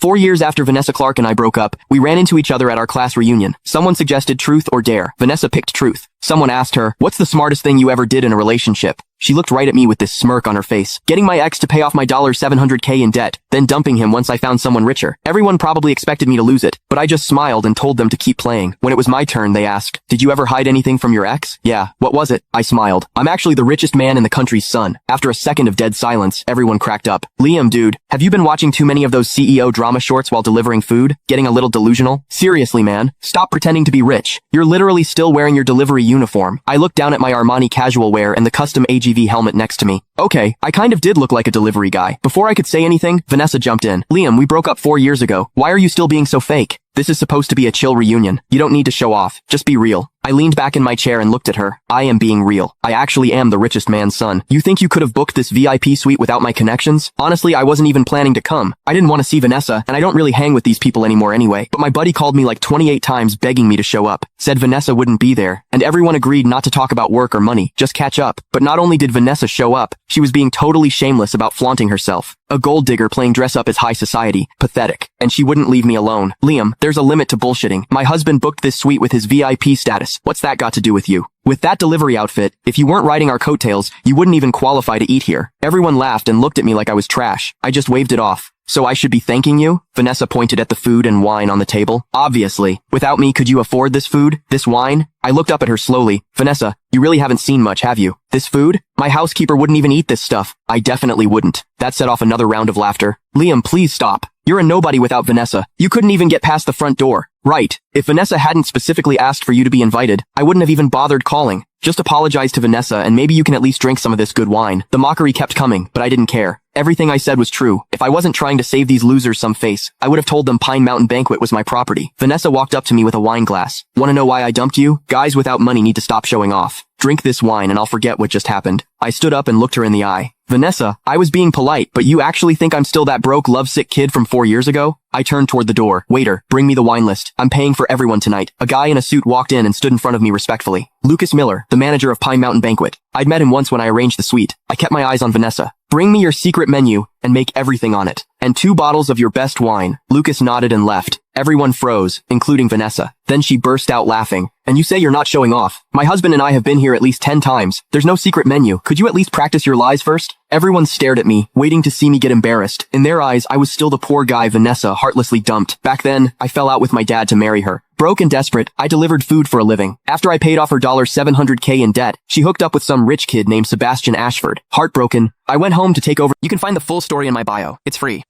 4 years after Vanessa Clark and I broke up, we ran into each other at our class reunion. Someone suggested truth or dare. Vanessa picked truth. Someone asked her, "What's the smartest thing you ever did in a relationship?" She looked right at me with this smirk on her face. Getting my ex to pay off my $700K in debt, then dumping him once I found someone richer. Everyone probably expected me to lose it, but I just smiled and told them to keep playing. When it was my turn, they asked, "Did you ever hide anything from your ex?" "Yeah, what was it?" I smiled. "I'm actually the richest man in the country's son." After a second of dead silence, everyone cracked up. "Liam, dude, have you been watching too many of those CEO drama shorts while delivering food? Getting a little delusional? Seriously, man, stop pretending to be rich. You're literally still wearing your delivery uniform." I looked down at my Armani casual wear and the custom AGV helmet next to me. Okay, I kind of did look like a delivery guy. Before I could say anything, Vanessa jumped in. "Liam, we broke up 4 years ago. Why are you still being so fake? This is supposed to be a chill reunion. You don't need to show off. Just be real." I leaned back in my chair and looked at her. "I am being real. I actually am the richest man's son. You think you could have booked this VIP suite without my connections? Honestly, I wasn't even planning to come. I didn't want to see Vanessa, and I don't really hang with these people anymore anyway. But my buddy called me like 28 times begging me to show up. Said Vanessa wouldn't be there, and everyone agreed not to talk about work or money, just catch up. But not only did Vanessa show up, she was being totally shameless about flaunting herself. A gold digger playing dress up as high society. Pathetic. And she wouldn't leave me alone. Liam, there's a limit to bullshitting. My husband booked this suite with his VIP status. What's that got to do with you? With that delivery outfit, if you weren't riding our coattails, you wouldn't even qualify to eat here. Everyone laughed and looked at me like I was trash. I just waved it off. "So I should be thanking you?" Vanessa pointed at the food and wine on the table. "Obviously. Without me, could you afford this food? This wine?" I looked up at her slowly. "Vanessa, you really haven't seen much, have you? This food? My housekeeper wouldn't even eat this stuff." "I definitely wouldn't." That set off another round of laughter. "Liam, please stop. You're a nobody without Vanessa. You couldn't even get past the front door." "Right. If Vanessa hadn't specifically asked for you to be invited, I wouldn't have even bothered calling. Just apologize to Vanessa and maybe you can at least drink some of this good wine." The mockery kept coming, but I didn't care. Everything I said was true. If I wasn't trying to save these losers some face, I would have told them Pine Mountain Banquet was my property. Vanessa walked up to me with a wine glass. "Want to know why I dumped you? Guys without money need to stop showing off. Drink this wine and I'll forget what just happened." I stood up and looked her in the eye. "Vanessa, I was being polite, but you actually think I'm still that broke, lovesick kid from 4 years ago?" I turned toward the door. "Waiter, bring me the wine list. I'm paying for everyone tonight." A guy in a suit walked in and stood in front of me respectfully. Lucas Miller, the manager of Pine Mountain Banquet. I'd met him once when I arranged the suite. I kept my eyes on Vanessa. "Bring me your secret menu and make everything on it. And 2 bottles of your best wine." Lucas nodded and left. Everyone froze, including Vanessa. Then she burst out laughing. "And you say you're not showing off? My husband and I have been here at least 10 times. There's no secret menu. Could you at least practice your lies first?" Everyone stared at me, waiting to see me get embarrassed. In their eyes, I was still the poor guy Vanessa heartlessly dumped. Back then, I fell out with my dad to marry her. Broke and desperate, I delivered food for a living. After I paid off her $700K in debt, she hooked up with some rich kid named Sebastian Ashford. Heartbroken, I went home to take over. You can find the full story in my bio. It's free.